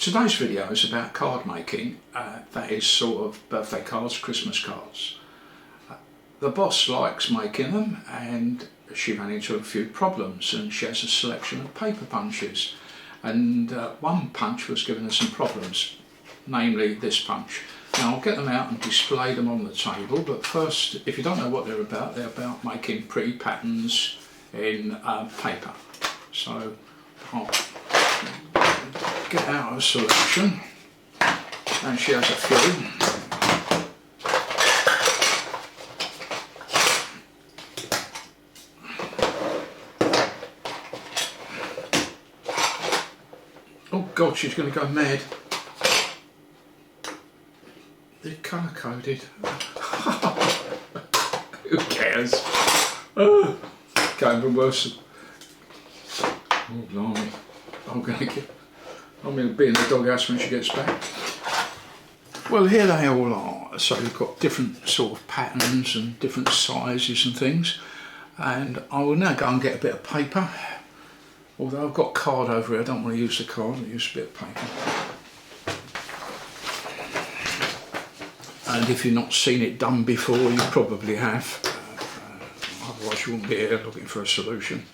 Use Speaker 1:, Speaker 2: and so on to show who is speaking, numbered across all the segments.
Speaker 1: Today's video is about card making, that is sort of birthday cards, Christmas cards. The boss likes making them and she ran into a few problems, and she has a selection of paper punches, and one punch was giving her some problems, namely this punch. Now I'll get them out and display them on the table, but first, if you don't know what they're about making pretty patterns in paper. So I'll get out a selection, and she has a few. Oh God, she's going to go mad. They're colour coded. Who cares? Oh, can't even worse. Oh blimey. I'm going to be in the doghouse when she gets back. Well, here they all are. So you've got different sort of patterns and different sizes and things. And I will now go and get a bit of paper. Although I've got card over here, I don't want to use the card, I'll use a bit of paper. And if you've not seen it done before, you probably have. Otherwise you wouldn't be here looking for a solution.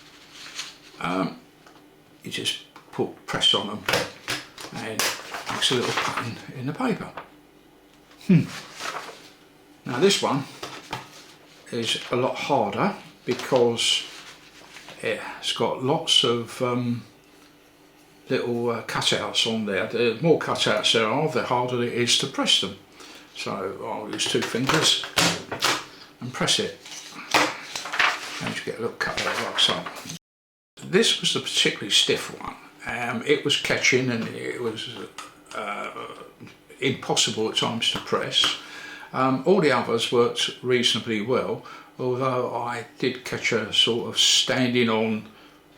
Speaker 1: You just press on them and it makes a little pattern in the paper. Now this one is a lot harder because it's got lots of little cutouts on there. The more cutouts there are, the harder it is to press them. So I'll use two fingers and press it, and you get a little cutout like so. This was a particularly stiff one. It was catching and it was impossible at times to press. All the others worked reasonably well, although I did catch her sort of standing on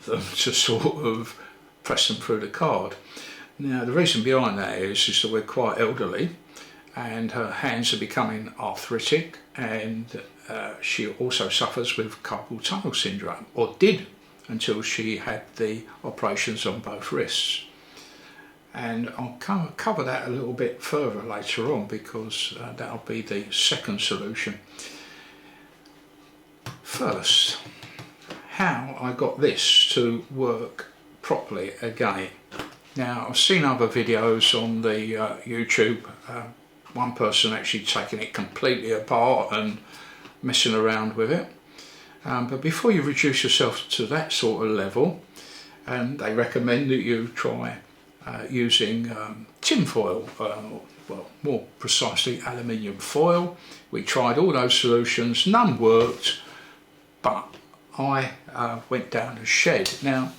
Speaker 1: them to sort of press them through the card. Now the reason behind that is that we're quite elderly and her hands are becoming arthritic, and she also suffers with carpal tunnel syndrome, or did until she had the operations on both wrists. And I'll cover that a little bit further later on, because that'll be the second solution. First, how I got this to work properly again. Now I've seen other videos on the YouTube, one person actually taking it completely apart and messing around with it. But before you reduce yourself to that sort of level, they recommend that you try using tin foil, well, more precisely aluminium foil. We tried all those solutions, none worked, but I went down a shed. Now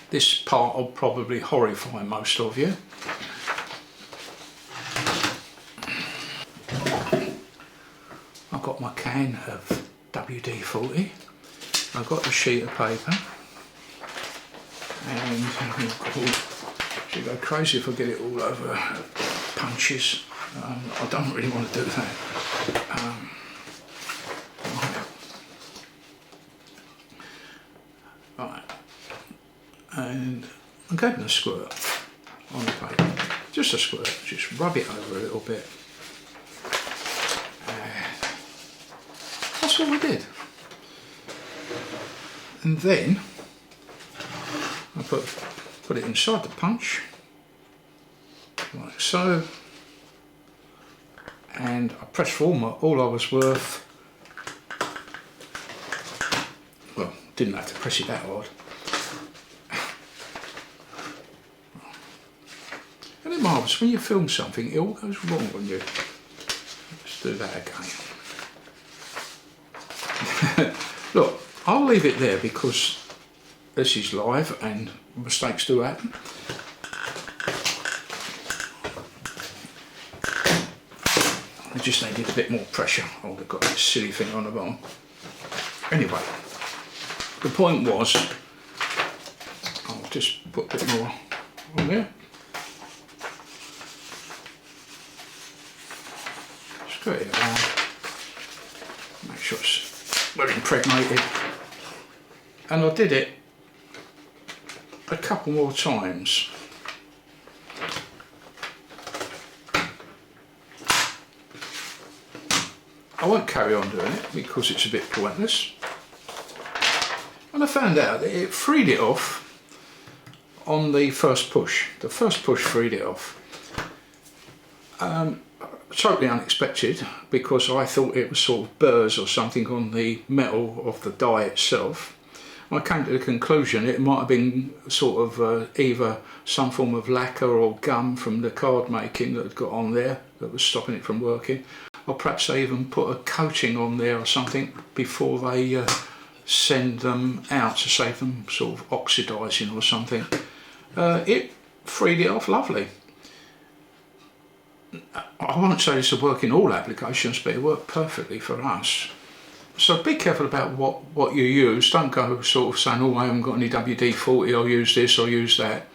Speaker 1: this part will probably horrify most of you. I've got my can of WD-40, I've got the sheet of paper, and she'll go crazy if I get it all over punches. I don't really want to do that. Right, and I'm getting a squirt on the paper, just a squirt, just rub it over a little bit. That's what I did. And then I put it inside the punch, like so, and I pressed for all I was worth. Well, didn't have to press it that hard. And it's marvellous, when you film something, it all goes wrong when you... Let's do that again. Look, I'll leave it there because this is live and mistakes do happen. I just needed a bit more pressure. Oh, they've got this silly thing on the bottom. Anyway, the point was, I'll just put a bit more on there. Squirt it around. Make sure it's well impregnated. And I did it a couple more times. I won't carry on doing it because it's a bit pointless. And I found out that it freed it off on the first push. The first push freed it off. Totally unexpected, because I thought it was sort of burrs or something on the metal of the die itself. I came to the conclusion it might have been sort of either some form of lacquer or gum from the card making that had got on there that was stopping it from working, or perhaps they even put a coating on there or something before they send them out to save them sort of oxidising or something. It freed it off lovely. I won't say this will work in all applications, but it worked perfectly for us. So be careful about what you use. Don't go sort of saying, oh, I haven't got any WD-40, I'll use this or use that.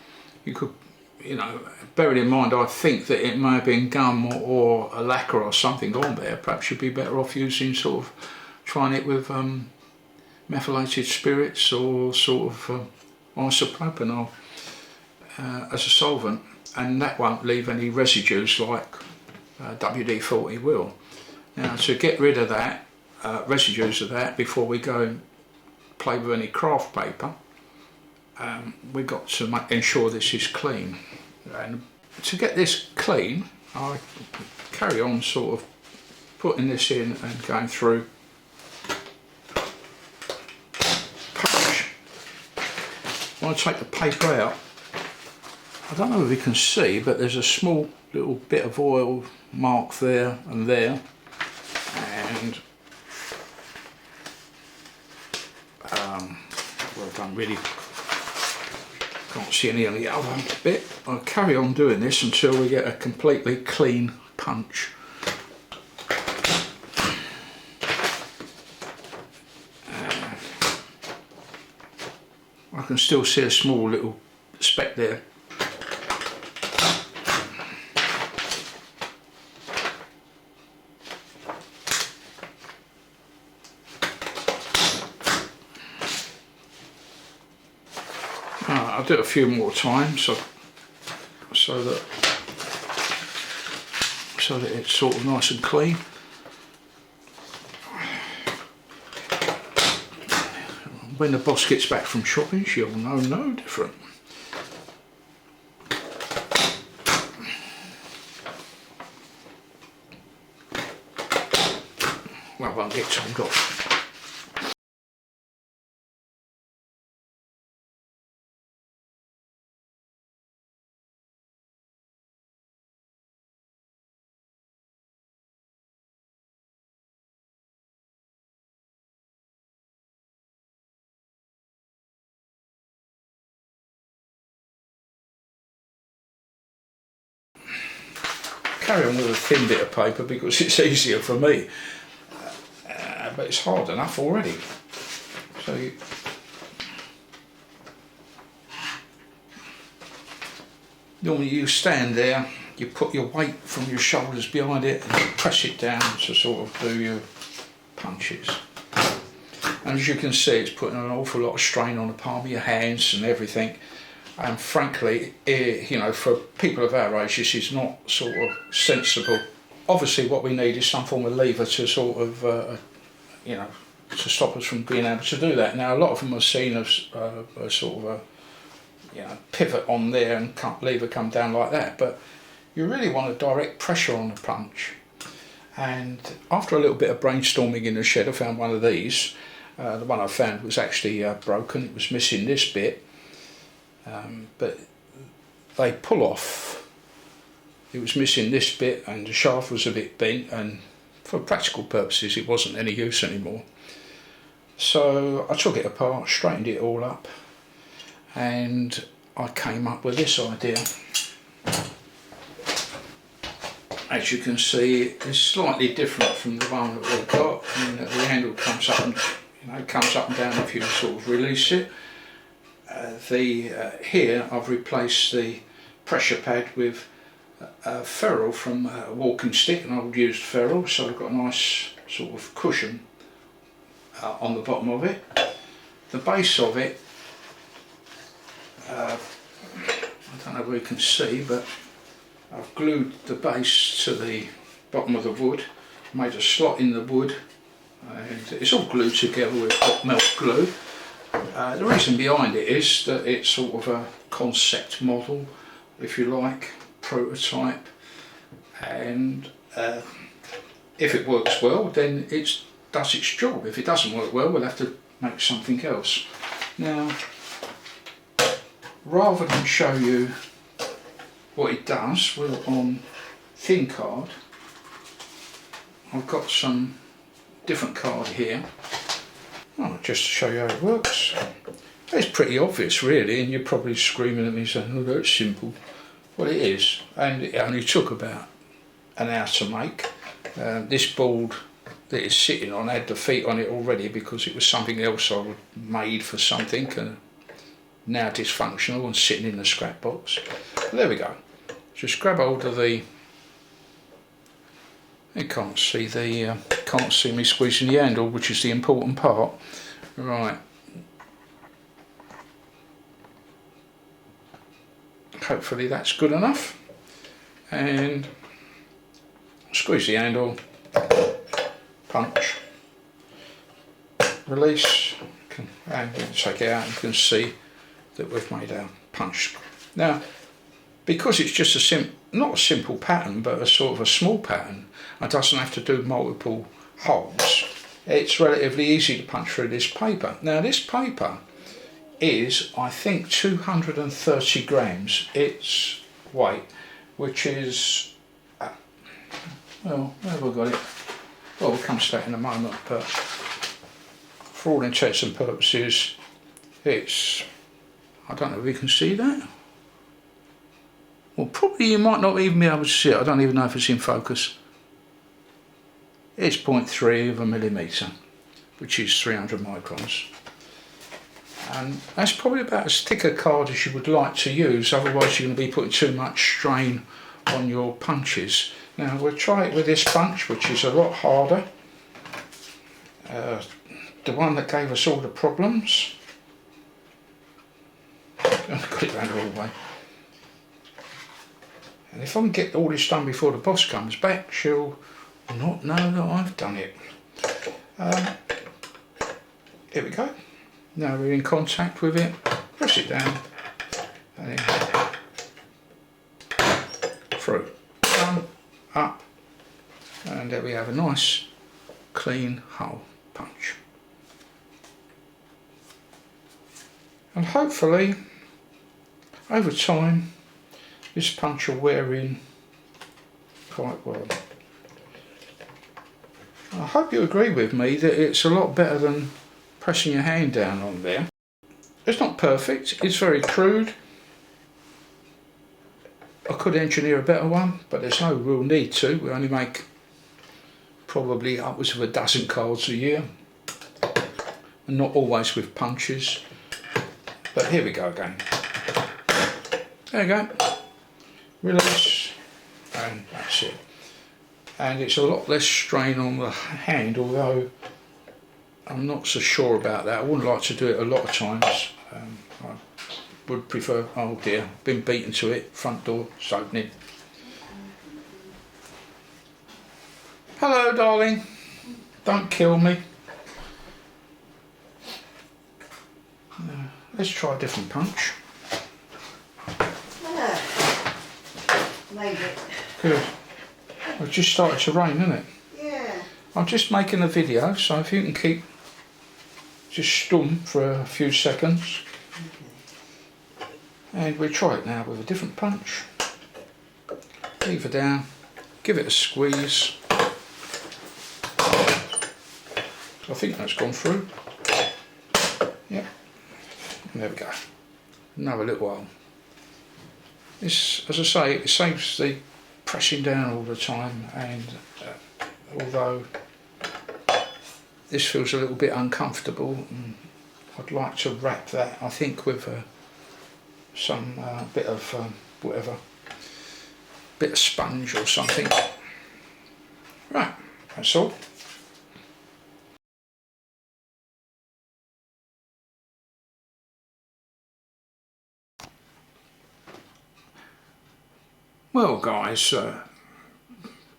Speaker 1: You could, you know, bearing in mind, I think that it may have been gum or a lacquer or something on there. Perhaps you'd be better off using sort of, trying it with methylated spirits or sort of isopropanol as a solvent, and that won't leave any residues like WD-40 will. Now, to get rid of that, residues of that, before we go and play with any craft paper, we've got to ensure this is clean. And to get this clean, I carry on sort of putting this in and going through punch. When I take the paper out, I don't know if you can see, but there's a small little bit of oil mark there and there, and well, I don't really can't see any on the other bit. I'll carry on doing this until we get a completely clean punch. I can still see a small little speck there. I'll do it a few more times so that it's sort of nice and clean. When the boss gets back from shopping, she'll know no different. Well, I won't get told off. Carry on with a thin bit of paper because it's easier for me, but it's hard enough already. So normally you stand there, you put your weight from your shoulders behind it and you press it down to sort of do your punches. And as you can see, it's putting an awful lot of strain on the palm of your hands and everything. And frankly, you know, for people of our age, this is not sort of sensible. Obviously, what we need is some form of lever to sort of, you know, to stop us from being able to do that. Now, a lot of them are seen as a sort of a, you know, pivot on there and lever come down like that. But you really want a direct pressure on the punch. And after a little bit of brainstorming in the shed, I found one of these. The one I found was actually broken. It was missing this bit. But they pull off. It was missing this bit and the shaft was a bit bent, and for practical purposes it wasn't any use anymore. So I took it apart, straightened it all up, and I came up with this idea. As you can see, it's slightly different from the one that we've got, and the handle comes up and, you know, comes up and down if you sort of release it. Here I've replaced the pressure pad with ferrule from a walking stick, an old used ferrule, so I've got a nice sort of cushion on the bottom of it. The base of it I don't know where you can see, but I've glued the base to the bottom of the wood, made a slot in the wood, and it's all glued together with hot melt glue. The reason behind it is that it's sort of a concept model, if you like, prototype, and if it works well then it does its job. If it doesn't work well, we'll have to make something else. Now, rather than show you what it does, we're on thin card. I've got some different card here. Oh, just to show you how it works. It's pretty obvious really, and you're probably screaming at me saying, oh, that's simple. Well, it is, and it only took about an hour to make. This board that it's sitting on had the feet on it already because it was something else I made for something, and now dysfunctional and sitting in the scrap box. But there we go. Just grab hold of the. You can't see me squeezing the handle, which is the important part. Right. Hopefully that's good enough. And squeeze the handle, punch, release, and take it out. You can see that we've made our punch. Now, because it's just not a simple pattern, but a sort of a small pattern, it doesn't have to do multiple holes. It's relatively easy to punch through this paper. Now, this paper is, I think, 230 grams its weight, which is, well, where have we got it? Well, we'll come to that in a moment, but for all intents and purposes, it's, I don't know if you can see that. Well, probably you might not even be able to see it. I don't even know if it's in focus. It's 0.3 of a millimetre, which is 300 microns. And that's probably about as thick a card as you would like to use, otherwise you're going to be putting too much strain on your punches. Now we'll try it with this punch, which is a lot harder. The one that gave us all the problems. I've got it round all the way. And if I can get all this done before the boss comes back, she'll not know that I've done it. Here we go. Now we're in contact with it. Press it down. And then through. Down, up. And there we have a nice, clean hole punch. And hopefully, over time, this punch will wear in quite well. I hope you agree with me that it's a lot better than pressing your hand down on there. It's not perfect, it's very crude. I could engineer a better one, but there's no real need to. We only make probably upwards of a dozen cards a year, and not always with punches. But here we go again. There you go. Release, and that's it. And it's a lot less strain on the hand, although I'm not so sure about that. I wouldn't like to do it a lot of times. I would prefer, oh dear, been beaten to it, front door, it's opening. Hello darling, don't kill me. Let's try a different punch.
Speaker 2: Made it.
Speaker 1: Good. It's just started to rain, isn't it?
Speaker 2: Yeah.
Speaker 1: I'm just making a video, so if you can keep just stum for a few seconds. Okay. And we try it now with a different punch. Leave it down, give it a squeeze. I think that's gone through. Yep. And there we go. Another little while. This, as I say, it saves the pressing down all the time, and although this feels a little bit uncomfortable, I'd like to wrap that, I think, with some bit of whatever, bit of sponge or something. Right, that's all. Well guys,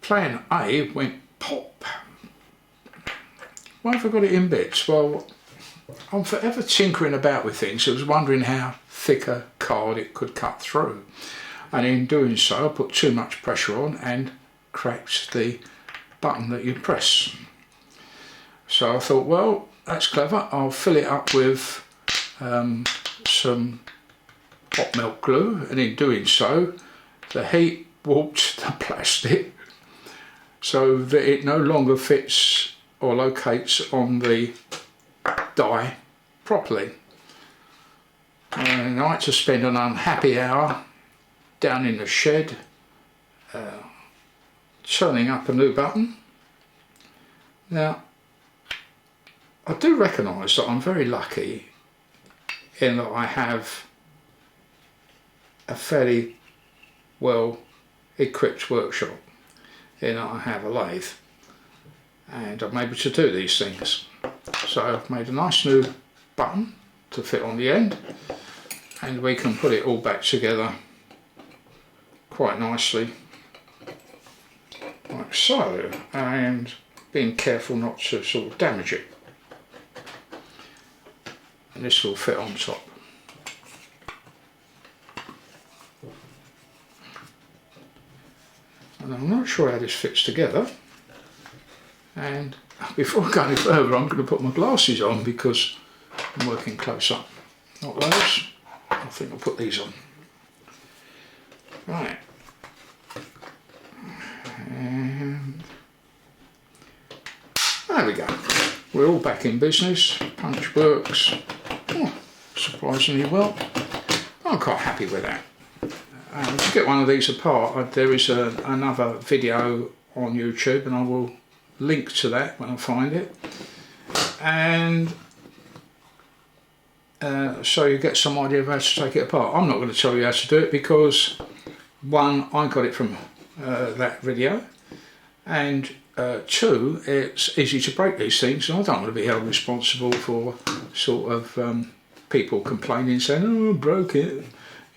Speaker 1: plan A went pop. Why have I got it in bits? Well, I'm forever tinkering about with things. I was wondering how thick a card it could cut through. And in doing so, I put too much pressure on and cracked the button that you press. So I thought, well, that's clever. I'll fill it up with some hot melt glue, and in doing so, the heat warped the plastic so that it no longer fits or locates on the die properly. And I had to spend an unhappy hour down in the shed turning up a new button. Now, I do recognise that I'm very lucky in that I have a fairly well equipped workshop, in that I have a lathe and I'm able to do these things. So I've made a nice new button to fit on the end, and we can put it all back together quite nicely like so, and being careful not to sort of damage it. And this will fit on top. And I'm not sure how this fits together, and before I go any further I'm going to put my glasses on because I'm working close up. Not those, I think I'll put these on. Right, and there we go. We're all back in business. Punch works surprisingly well. I'm quite happy with that. To get one of these apart, there is another video on YouTube, and I will link to that when I find it. And so you get some idea of how to take it apart. I'm not going to tell you how to do it because, one, I got it from that video, and two, it's easy to break these things, and I don't want to be held responsible for sort of people complaining, saying, oh, I broke it,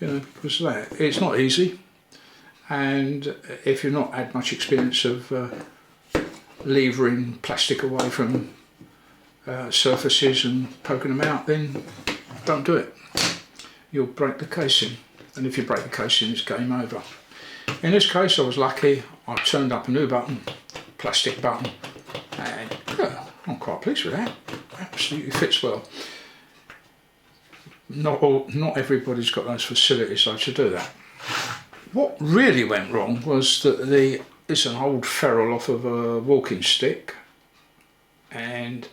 Speaker 1: you know, because of that. It's not easy, and if you've not had much experience of levering plastic away from surfaces and poking them out, then don't do it. You'll break the casing, and if you break the casing, it's game over. In this case, I was lucky. I turned up a new button, plastic button, and I'm quite pleased with that. Absolutely fits well. Not everybody's got those facilities though to do that. What really went wrong was that it's an old ferrule off of a walking stick, and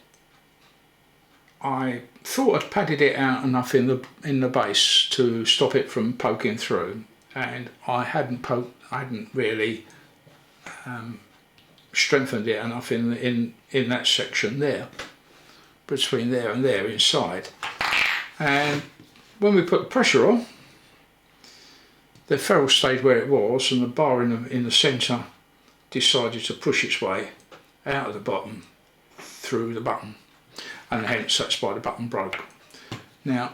Speaker 1: I thought I'd padded it out enough in the base to stop it from poking through, and I hadn't really strengthened it enough in that section there, between there and there inside. And when we put the pressure on, the ferrule stayed where it was, and the bar in the centre decided to push its way out of the bottom through the button, and hence that's why the button broke. Now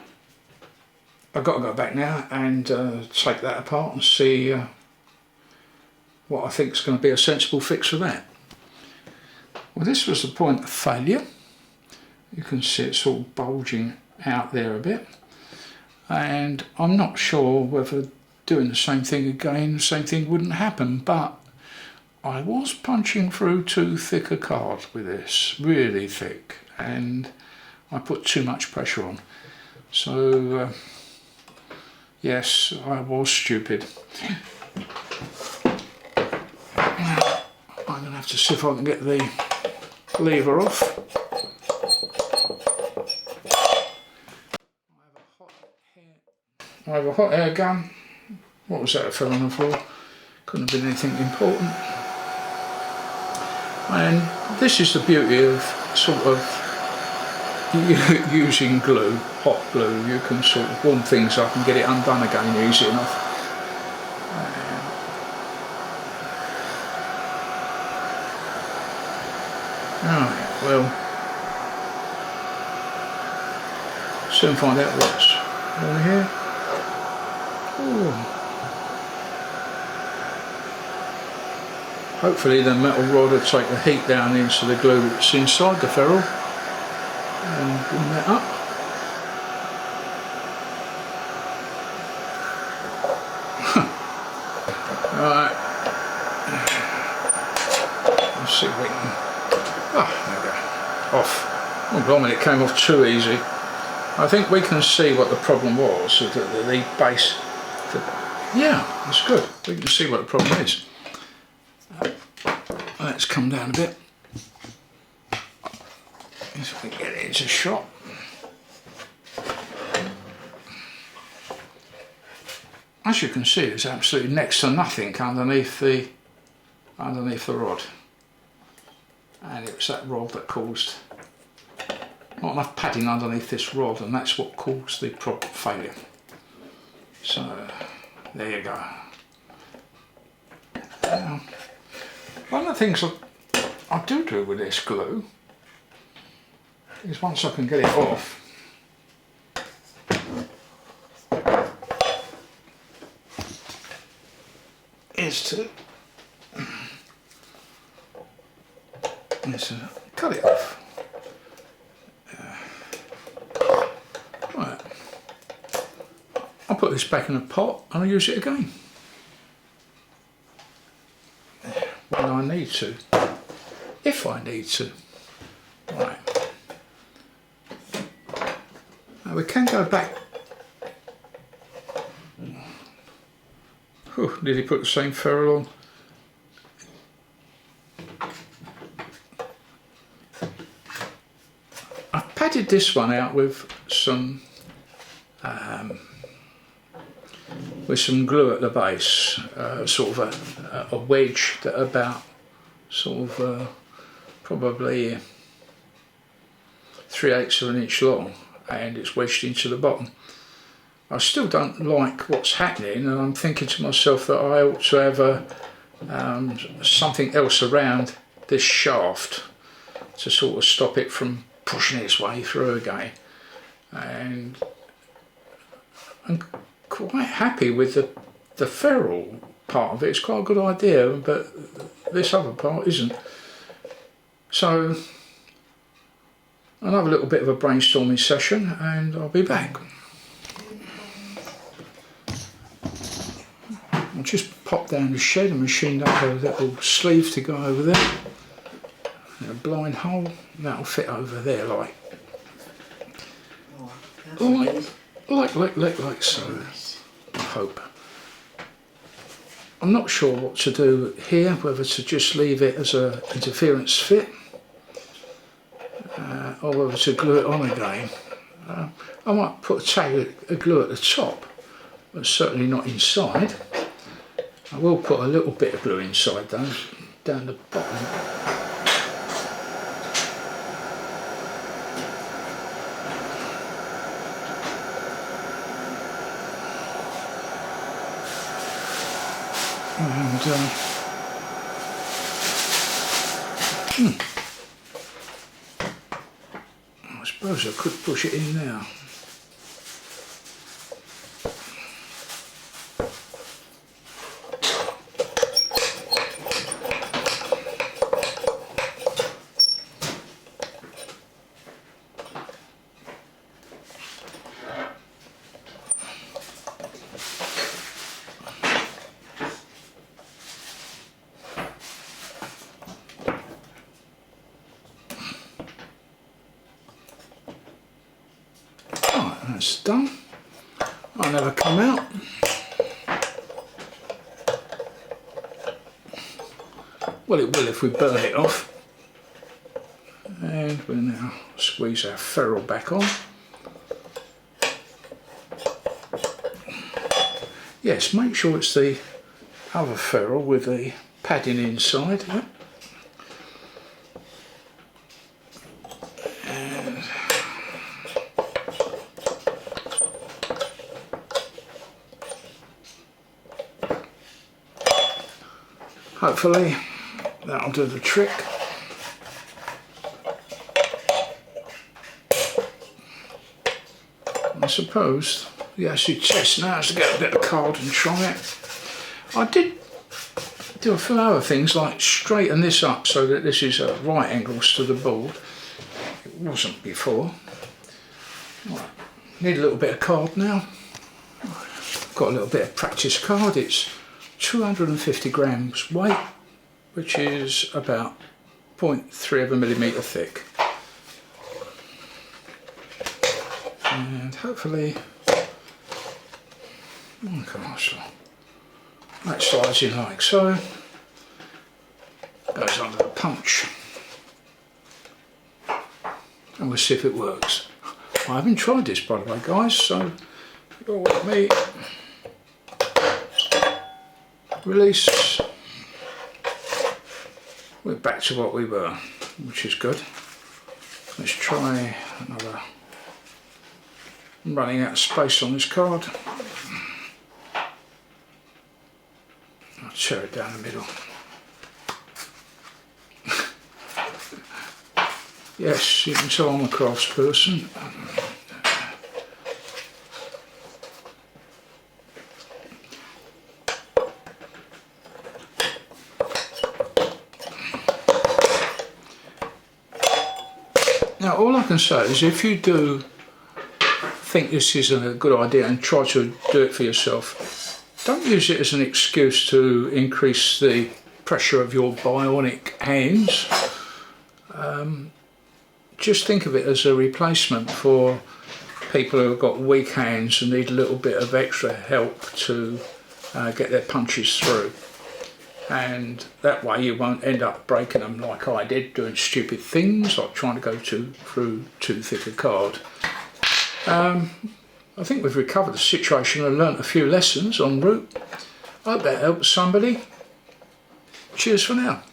Speaker 1: I've got to go back now and take that apart and see what I think is going to be a sensible fix for that. Well, this was the point of failure. You can see it's all bulging out there a bit, and I'm not sure whether doing the same thing again, the same thing wouldn't happen, but I was punching through too thick a card with this, really thick, and I put too much pressure on. So yes, I was stupid. I'm going to have to see if I can get the lever off. I have a hot air gun. What was that that fell on the floor? Couldn't have been anything important. And this is the beauty of sort of using glue, hot glue. You can sort of warm things up and get it undone again easy enough. Alright, well, soon find out what's on here. Ooh. Hopefully the metal rod will take the heat down into the glue that's inside the ferrule and bring that up. Right, let's see if we can, there we go, off. Oh blimey, it came off too easy. I think we can see what the problem was, the base, yeah, that's good, we can see what the problem is. Let's come down a bit, if we get it into shot. As you can see, there's absolutely next to nothing underneath the rod, and it was that rod that caused not enough padding underneath this rod, and that's what caused the failure. So there you go. Now, one of the things I do with this glue is once I can get it off, is to cut it off. Right. I'll put this back in a pot and I'll use it again when I need to, if I need to. Right. Now we can go back. Did he put the same ferrule on? I've padded this one out with some glue at the base, sort of a wedge that about sort of probably 3/8 of an inch long, and it's wedged into the bottom. I still don't like what's happening, and I'm thinking to myself that I ought to have something else around this shaft to sort of stop it from pushing its way through again. And I'm quite happy with the ferrule part of it. It's quite a good idea, but this other part isn't. So another little bit of a brainstorming session, and I'll be back. I'll just pop down the shed and machine up a little sleeve to go over there. And a blind hole, that'll fit over there like so, I hope. I'm not sure what to do here, whether to just leave it as a interference fit or whether to glue it on again. I might put a tag of glue at the top, but certainly not inside. I will put a little bit of glue inside though, down the bottom. And I suppose I could push it in now. That's done. I'll never come out. Well, it will if we burn it off. And we'll now squeeze our ferrule back on. Yes, make sure it's the other ferrule with the padding inside. Yeah. Hopefully that'll do the trick. I suppose the acid test now is to get a bit of card and try it. I did do a few other things like straighten this up so that this is at right angles to the board. It wasn't before. Right. Need a little bit of card now. Got a little bit of practice card. It's 250 grams weight, which is about 0.3 of a millimetre thick. And hopefully, that slides in like so. Goes under the punch. And we'll see if it works. I haven't tried this, by the way, guys, so you're with me. Release. We're back to what we were, which is good. Let's try another. I'm running out of space on this card. I'll tear it down the middle. Yes, you can tell I'm a craftsperson. Now all I can say is if you do think this is a good idea and try to do it for yourself, don't use it as an excuse to increase the pressure of your bionic hands. Just think of it as a replacement for people who have got weak hands and need a little bit of extra help to get their punches through. And that way you won't end up breaking them like I did, doing stupid things like trying to go through too thick a card. I think we've recovered the situation and learnt a few lessons en route. I hope that helps somebody. Cheers for now.